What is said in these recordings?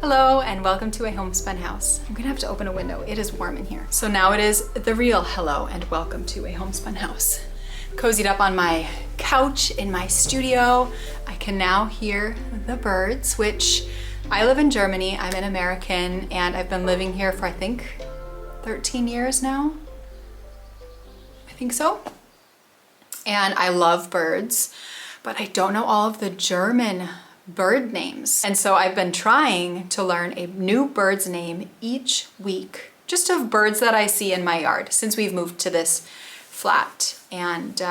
Hello and welcome to a homespun house. I'm gonna have to open a window. It is warm in here. So now it is the real hello and welcome to a homespun house. Cozied up on my couch in my studio. I can now hear the birds, which I live in Germany. I'm an American and I've been living here for I think 13 years now. I think so. And I love birds, but I don't know all of the German bird names. And so I've been trying to learn a new bird's name each week, just of birds that I see in my yard since we've moved to this flat. And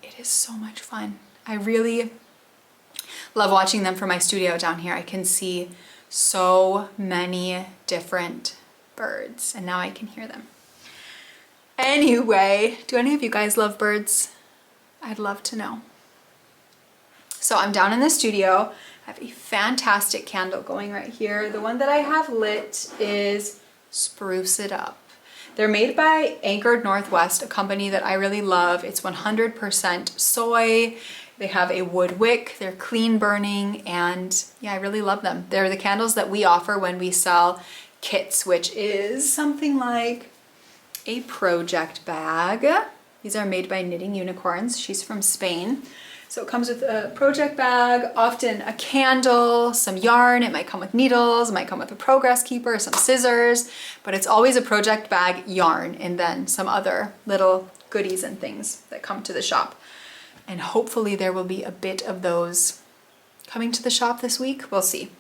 it is so much fun. I really love watching them from my studio down here. I can see so many different birds and now I can hear them. Anyway, do any of you guys love birds? I'd love to know. So I'm down in the studio. I have a fantastic candle going right here. The one that I have lit is Spruce It Up. They're made by Anchored Northwest, a company that I really love. It's 100% soy. They have a wood wick. They're clean burning and yeah, I really love them. They're the candles that we offer when we sell kits, which is something like a project bag. These are made by Knitting Unicorns. She's from Spain. So it comes with a project bag, often a candle, some yarn. It might come with needles, it might come with a progress keeper, some scissors, but it's always a project bag, yarn, and then some other little goodies and things that come to the shop. And hopefully there will be a bit of those coming to the shop this week. We'll see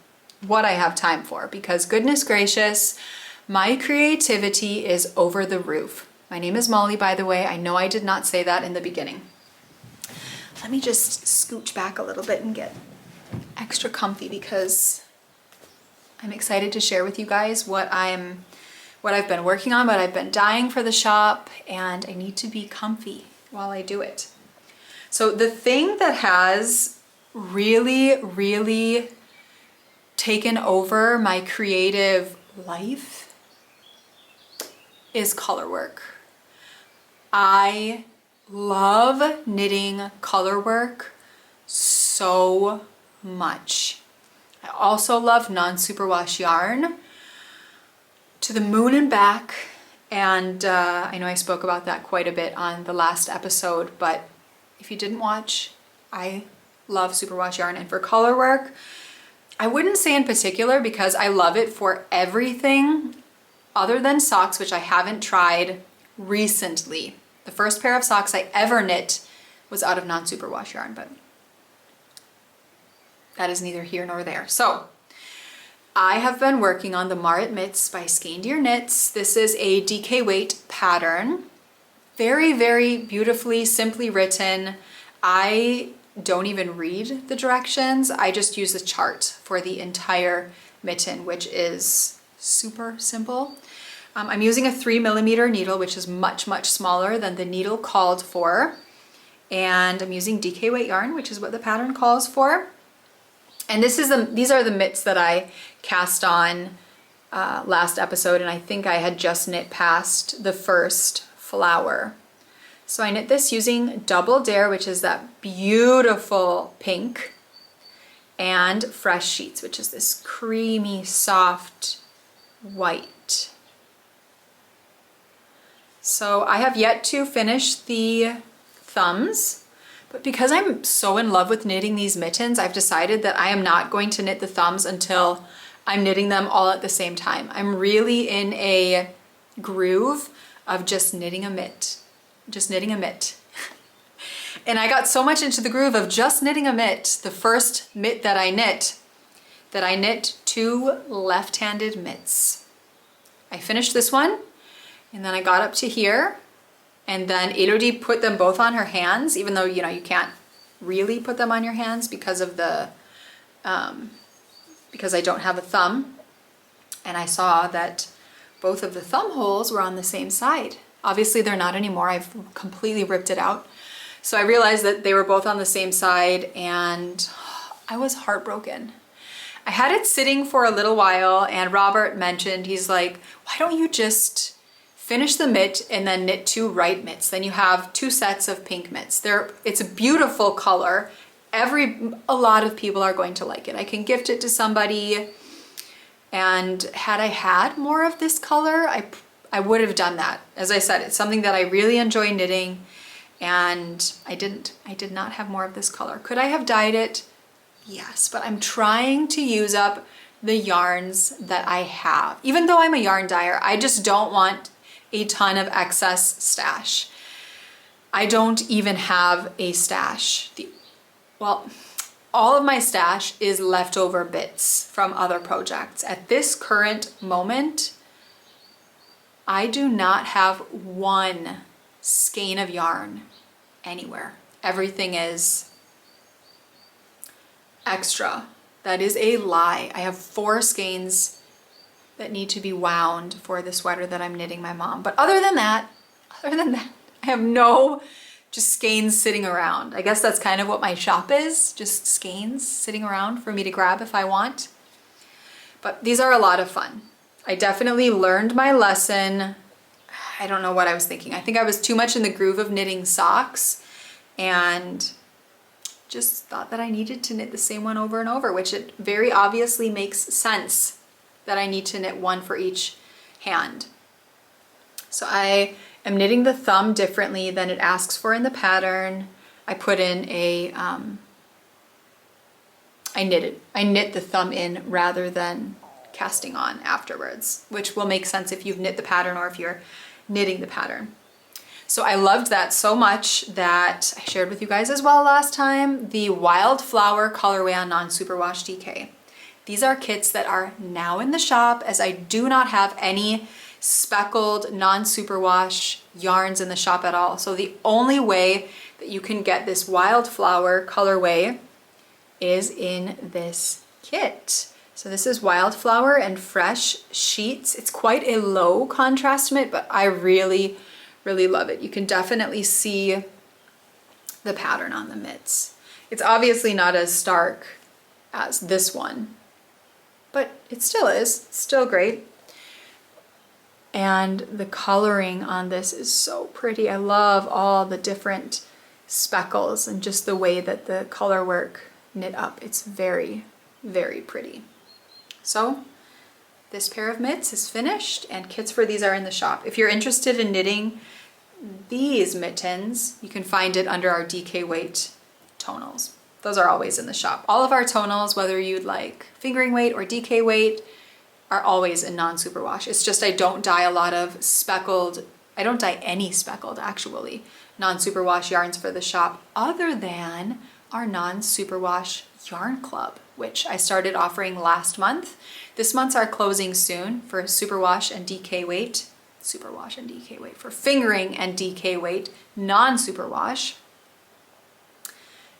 what I have time for, because goodness gracious, my creativity is over the roof. My name is Molly, by the way. I know I did not say that in the beginning. Let me just scooch back a little bit and get extra comfy because I'm excited to share with you guys what I've been working on, what I've been dying for the shop, and I need to be comfy while I do it. So the thing that has really taken over my creative life is color work. I love knitting color work so much. I also love non-superwash yarn to the moon and back, and I know I spoke about that quite a bit on the last episode, but if you didn't watch, I love superwash yarn. And for color work, I wouldn't say in particular because I love it for everything other than socks, which I haven't tried recently. The first pair of socks I ever knit was out of non-superwash yarn, but that is neither here nor there. So I have been working on the Mart Mitts by Skein Knits. This is a DK weight pattern. Very beautifully, simply written. I don't even read the directions. I just use the chart for the entire mitten, which is super simple. I'm using a 3mm needle, which is much smaller than the needle called for. And I'm using DK weight yarn, which is what the pattern calls for. And these are the mitts that I cast on last episode, and I think I had just knit past the first flower. So I knit this using Double Dare, which is that beautiful pink, and Fresh Sheets, which is this creamy, soft white. So I have yet to finish the thumbs, but because I'm so in love with knitting these mittens, I've decided that I am not going to knit the thumbs until I'm knitting them all at the same time. I'm really in a groove of just knitting a mitt. And I got so much into the groove of just knitting a mitt, the first mitt that I knit 2 left-handed mitts. I finished this one, and then I got up to here, and then Elodie put them both on her hands, even though, you know, you can't really put them on your hands because of the, because I don't have a thumb. And I saw that both of the thumb holes were on the same side. Obviously they're not anymore. I've completely ripped it out. So I realized that they were both on the same side and I was heartbroken. I had it sitting for a little while and Robert mentioned, he's like, why don't you just finish the mitt and then knit 2 right mitts? Then you have 2 sets of pink mitts. It's a beautiful color. A lot of people are going to like it. I can gift it to somebody. And had I had more of this color, I would have done that. As I said, it's something that I really enjoy knitting, and I did not have more of this color. Could I have dyed it? Yes, but I'm trying to use up the yarns that I have. Even though I'm a yarn dyer, I just don't want a ton of excess stash. I don't even have a stash. Well, all of my stash is leftover bits from other projects. At this current moment, I do not have one skein of yarn anywhere. Everything is extra. That is a lie. I have 4 skeins that need to be wound for the sweater that I'm knitting my mom. But other than that, I have no just skeins sitting around. I guess that's kind of what my shop is, just skeins sitting around for me to grab if I want. But these are a lot of fun. I definitely learned my lesson. I don't know what I was thinking. I think I was too much in the groove of knitting socks and just thought that I needed to knit the same one over and over, which it very obviously makes sense that I need to knit one for each hand. So I am knitting the thumb differently than it asks for in the pattern. I put in a, I knit the thumb in rather than casting on afterwards, which will make sense if you've knit the pattern or if you're knitting the pattern. So I loved that so much that I shared with you guys as well last time, the Wildflower Colorway on non-superwash DK. These are kits that are now in the shop, as I do not have any speckled non-superwash yarns in the shop at all. So the only way that you can get this Wildflower colorway is in this kit. So this is Wildflower and Fresh Sheets. It's quite a low contrast mitt, but I really love it. You can definitely see the pattern on the mitts. It's obviously not as stark as this one, but it still is. It's still great. And the coloring on this is so pretty. I love all the different speckles and just the way that the color work knit up. It's very pretty. So this pair of mitts is finished and kits for these are in the shop. If you're interested in knitting these mittens, you can find it under our DK weight tonals. Those are always in the shop. All of our tonals, whether you'd like fingering weight or DK weight, are always in non-superwash. It's just I don't dye a lot of speckled, I don't dye any speckled actually, non-superwash yarns for the shop other than our non-superwash yarn club, which I started offering last month. This month's are closing soon for superwash and DK weight. Superwash and DK weight for fingering and DK weight, non-superwash.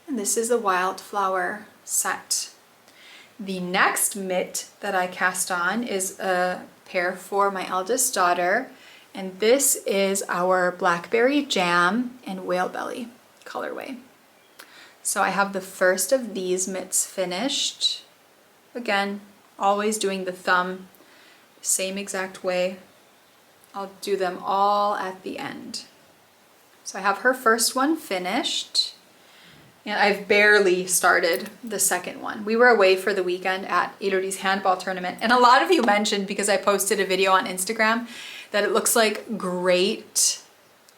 And this is the Wildflower set. The next mitt that I cast on is a pair for my eldest daughter, and this is our Blackberry Jam and Whale Belly colorway. So I have the first of these mitts finished. Again, always doing the thumb same exact way. I'll do them all at the end. So I have her first one finished, and I've barely started the second one. We were away for the weekend at Elodie's handball tournament, and a lot of you mentioned, because I posted a video on Instagram, that it looks like great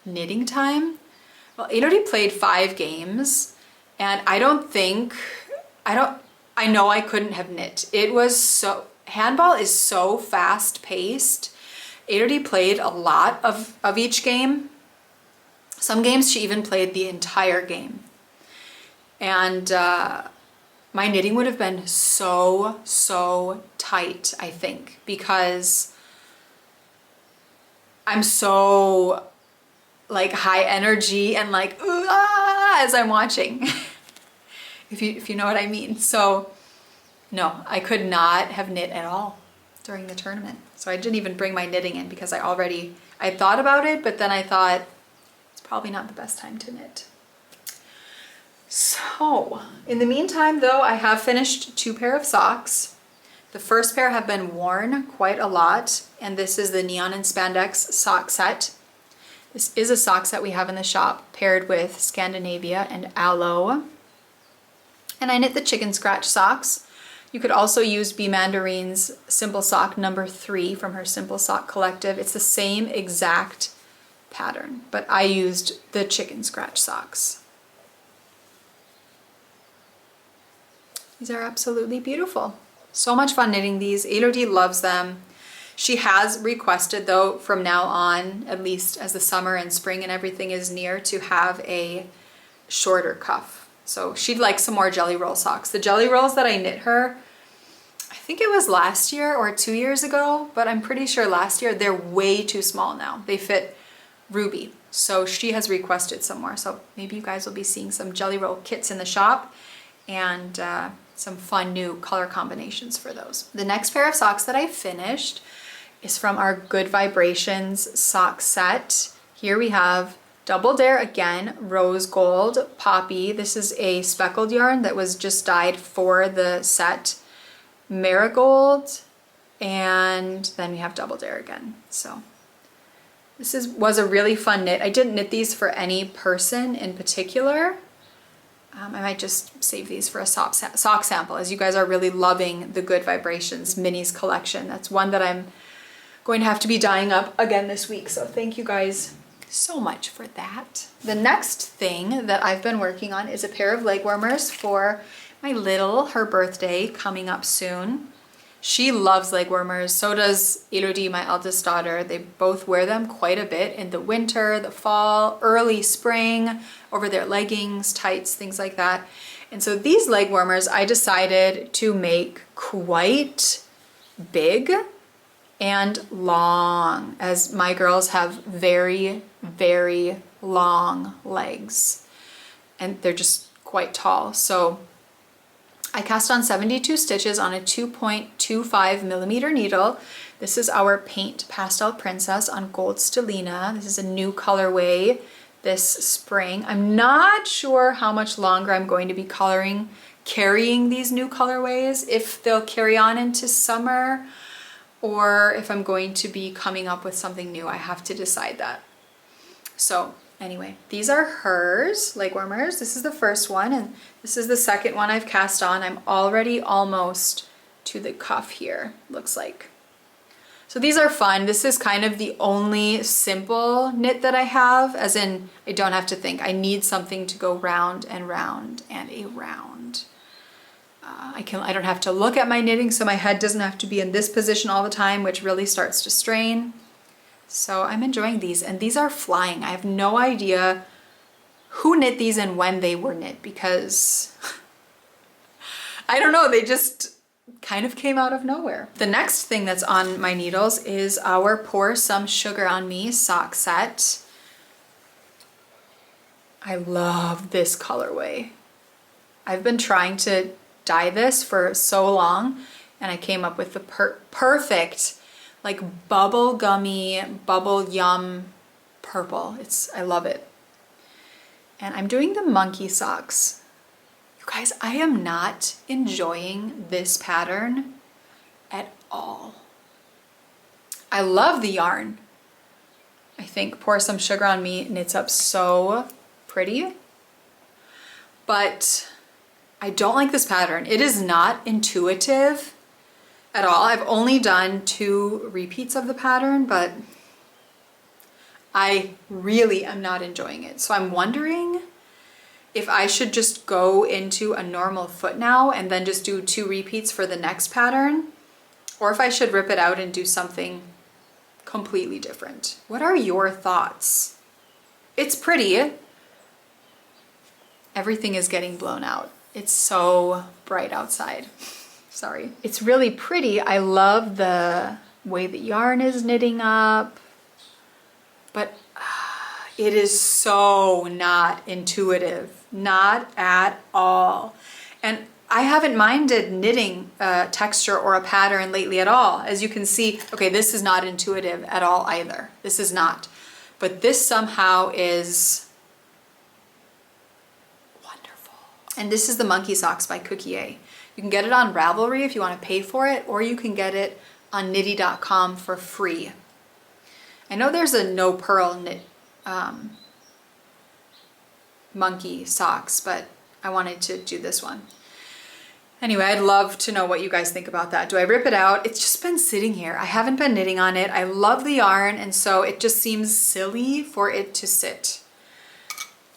knitting time. Well, Elodie played 5 games, and I know I couldn't have knit. It was so, handball is so fast paced. Elodie played a lot of each game. Some games she even played the entire game. And my knitting would have been so tight, I think, because I'm so like high energy and like ooh, ah, as I'm watching, if you know what I mean. So no, I could not have knit at all during the tournament. So I didn't even bring my knitting in because I thought about it, but then I thought it's probably not the best time to knit. So in the meantime though, I have finished 2 pair of socks. The first pair have been worn quite a lot, and this is the Neon and Spandex sock set. This is a sock set we have in the shop paired with Scandinavia and Aloe. And I knit the chicken scratch socks You could also use B. Mandarine's Simple Sock number 3 from her Simple Sock collective. It's the same exact pattern, but I used the chicken scratch socks. These are absolutely beautiful. So much fun knitting these. Elodie loves them. She has requested though from now on, at least as the summer and spring and everything is near, to have a shorter cuff. So she'd like some more jelly roll socks. The jelly rolls that I knit her, I think it was last year or 2 years ago, but I'm pretty sure last year, they're way too small now. They fit Ruby. So she has requested some more. So maybe you guys will be seeing some jelly roll kits in the shop and some fun new color combinations for those. The next pair of socks that I finished is from our Good Vibrations sock set. Here we have Double Dare again, rose gold, poppy. This is a speckled yarn that was just dyed for the set. Marigold, and then we have Double Dare again. So this was a really fun knit. I didn't knit these for any person in particular. I might just save these for a sock sample, as you guys are really loving the Good Vibrations Minis collection. That's one that I'm going to have to be dyeing up again this week. So thank you guys so much for that. The next thing that I've been working on is a pair of leg warmers for my little, her birthday coming up soon. She loves leg warmers. So does Elodie, my eldest daughter. They both wear them quite a bit in the winter, the fall, early spring, over their leggings, tights, things like that. And so these leg warmers I decided to make quite big and long, as my girls have very, very long legs and they're just quite tall. So I cast on 72 stitches on a 2.25 millimeter needle. This is our Paint Pastel Princess on Gold Stellina. This is a new colorway this spring. I'm not sure how much longer I'm going to be carrying these new colorways, if they'll carry on into summer or if I'm going to be coming up with something new. I have to decide that. So anyway, these are hers, leg warmers. This is the first one and this is the second one I've cast on. I'm already almost to the cuff here, looks like. So these are fun. This is kind of the only simple knit that I have, as in I don't have to think. I need something to go round and round and around. I don't have to look at my knitting, so my head doesn't have to be in this position all the time, which really starts to strain. So I'm enjoying these, and these are flying. I have no idea who knit these and when they were knit, because I don't know, they just kind of came out of nowhere. The next thing that's on my needles is our Pour Some Sugar on Me sock set. I love this colorway. I've been trying to dye this for so long, and I came up with the perfect like bubble gummy, bubble yum purple. I love it. And I'm doing the monkey socks. You guys, I am not enjoying this pattern at all. I love the yarn. I think Pour Some Sugar on Me knits up so pretty, but I don't like this pattern. It is not intuitive at all. I've only done 2 repeats of the pattern, but I really am not enjoying it. So I'm wondering if I should just go into a normal foot now and then just do 2 repeats for the next pattern, or if I should rip it out and do something completely different. What are your thoughts? It's pretty. Everything is getting blown out. It's so bright outside. Sorry. It's really pretty. I love the way the yarn is knitting up, but it is so not intuitive, not at all. And I haven't minded knitting a texture or a pattern lately at all. As you can see, okay, this is not intuitive at all either. This is not. But this somehow is wonderful. And this is the Monkey Socks by Cookie A. You can get it on Ravelry if you want to pay for it, or you can get it on knitty.com for free. I know there's a no purl knit monkey socks, but I wanted to do this one. Anyway, I'd love to know what you guys think about that. Do I rip it out? It's just been sitting here. I haven't been knitting on it. I love the yarn, and so it just seems silly for it to sit.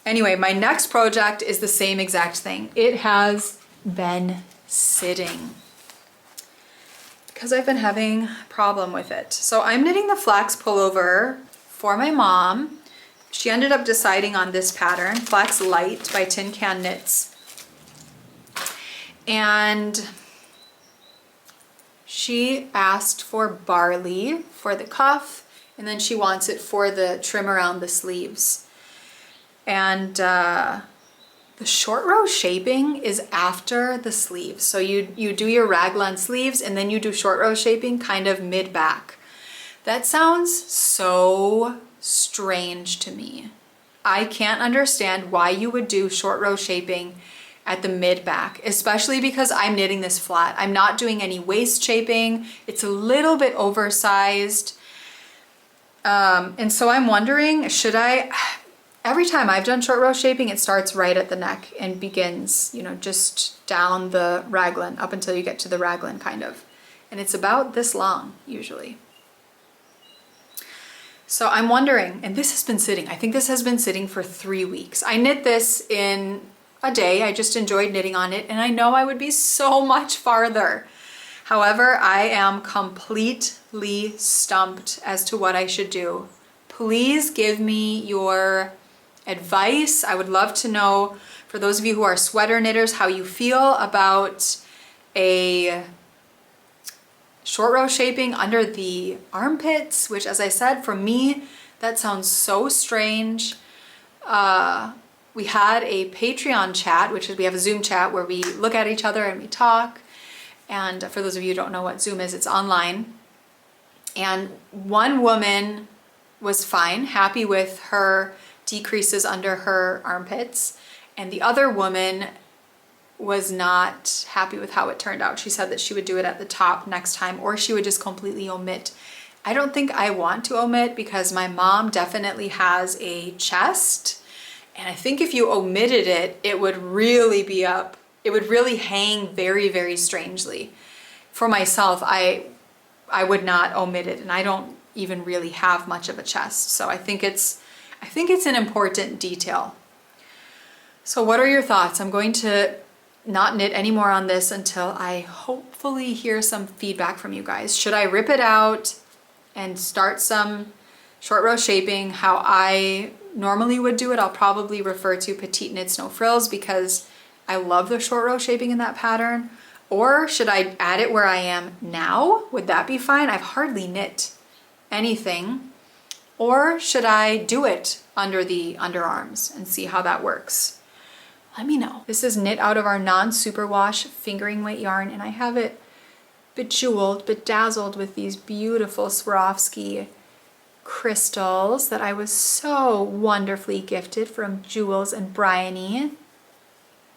Anyway, my next project is the same exact thing. It has been sitting because I've been having a problem with it. So I'm knitting the Flex Pullover for my mom. She ended up deciding on this pattern, Flex Light by Tin Can Knits. And she asked for barley for the cuff, and then she wants it for the trim around the sleeves. And the short row shaping is after the sleeves. So you do your raglan sleeves and then you do short row shaping kind of mid-back. That sounds so strange to me. I can't understand why you would do short row shaping at the mid-back, especially because I'm knitting this flat. I'm not doing any waist shaping. It's a little bit oversized. And so I'm wondering, should I, every time I've done short row shaping, it starts right at the neck and begins, you know, just down the raglan up until you get to the raglan kind of. And it's about this long usually. So I'm wondering, and this has been sitting, I think this has been sitting for 3 weeks. I knit this in a day. I just enjoyed knitting on it, and I know I would be so much farther. However, I am completely stumped as to what I should do. Please give me your advice. I would love to know, for those of you who are sweater knitters, how you feel about a short row shaping under the armpits, which, as I said, for me, that sounds so strange. We had a Patreon chat, which is, we have a Zoom chat where we look at each other and we talk. And for those of you who don't know what Zoom is, it's online. And one woman was fine, happy with her decreases under her armpits. And the other woman was not happy with how it turned out. She said that she would do it at the top next time, or she would just completely omit. I don't think I want to omit because my mom definitely has a chest. And I think if you omitted it, it would really be up. It would really hang very, very strangely. For myself, I would not omit it, and I don't even really have much of a chest. So I think it's an important detail. So what are your thoughts? I'm going to not knit anymore on this until I hopefully hear some feedback from you guys. Should I rip it out and start some short row shaping how I normally would do it? I'll probably refer to Petite Knits No Frills because I love the short row shaping in that pattern. Or should I add it where I am now? Would that be fine? I've hardly knit anything. Or should I do it under the underarms and see how that works? Let me know. This is knit out of our non-superwash fingering weight yarn, and I have it bejeweled, bedazzled with these beautiful Swarovski crystals that I was so wonderfully gifted from Jules and Bryony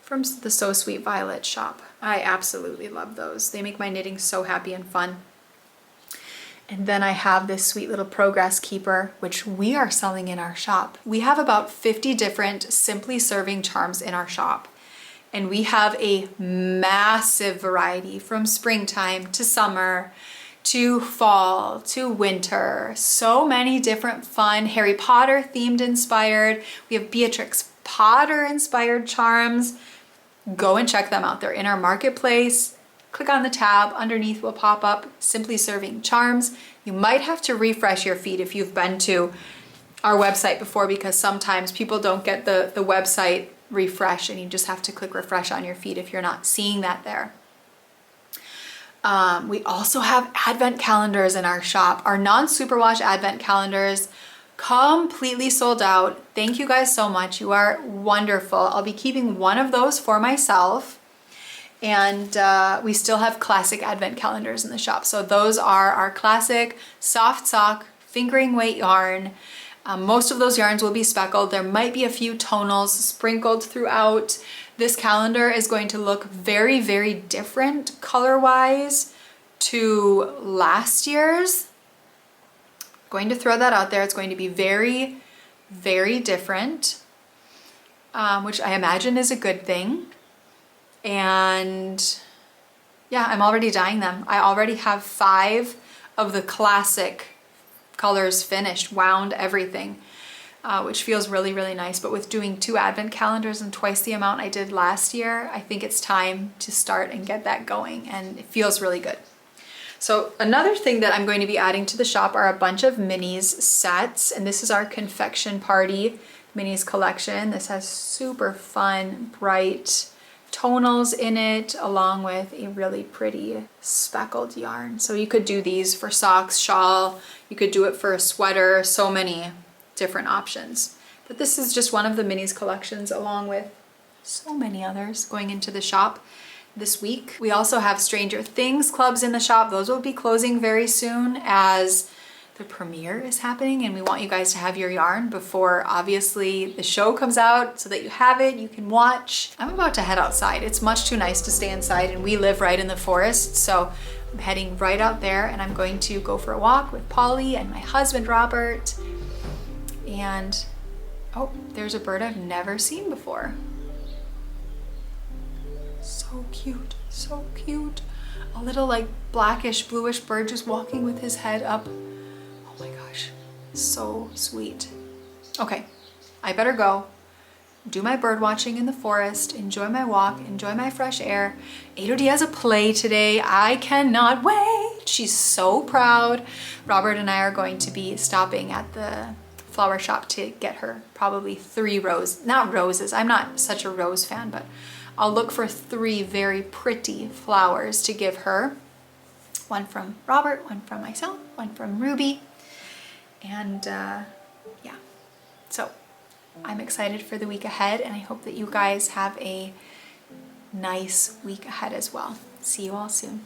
from the So Sweet Violet shop. I absolutely love those. They make my knitting so happy and fun. And then I have this sweet little Progress Keeper, which we are selling in our shop. We have about 50 different Simply Serving charms in our shop. And we have a massive variety from springtime to summer to fall to winter. So many different fun Harry Potter themed inspired. We have Beatrix Potter inspired charms. Go and check them out. They're in our marketplace. Click on the tab, underneath will pop up Simply Serving Charms. You might have to refresh your feed if you've been to our website before, because sometimes people don't get the website refresh and you just have to click refresh on your feed if you're not seeing that there. We also have advent calendars in our shop. Our non-superwash advent calendars completely sold out. Thank you guys so much. You are wonderful. I'll be keeping one of those for myself. And we still have classic advent calendars in the shop. So those are our classic soft sock fingering weight yarn. Most of those yarns will be speckled. There might be a few tonals sprinkled throughout. This calendar is going to look very, very different color-wise to last year's. Going to throw that out there. It's going to be very, very different, which I imagine is a good thing. And Yeah, I'm already dyeing them. I already have 5 of the classic colors finished, wound everything, which feels really, really nice. But with doing 2 advent calendars and twice the amount I did last year, I think it's time to start and get that going, and it feels really good. So another thing that I'm going to be adding to the shop are a bunch of minis sets, and this is our Confection Party minis collection. This has super fun, bright tonals in it, along with a really pretty speckled yarn. So you could do these for socks, shawl, you could do it for a sweater, so many different options. But this is just one of the minis collections, along with so many others going into the shop this week. We also have Stranger Things clubs in the shop. Those will be closing very soon as the premiere is happening, and we want you guys to have your yarn before obviously the show comes out so that you have it, you can watch. I'm about to head outside. It's much too nice to stay inside, and we live right in the forest, so I'm heading right out there, and I'm going to go for a walk with Polly and my husband Robert. And oh, there's a bird I've never seen before. So cute, so cute. A little like blackish, bluish bird just walking with his head up. Oh my gosh, so sweet. Okay, I better go do my bird watching in the forest, enjoy my walk, enjoy my fresh air. Adodie has a play today. I cannot wait. She's so proud. Robert and I are going to be stopping at the flower shop to get her probably 3 not roses. I'm not such a rose fan, but I'll look for 3 very pretty flowers to give her. One from Robert, one from myself, one from Ruby. And yeah, so I'm excited for the week ahead, and I hope that you guys have a nice week ahead as well. See you all soon.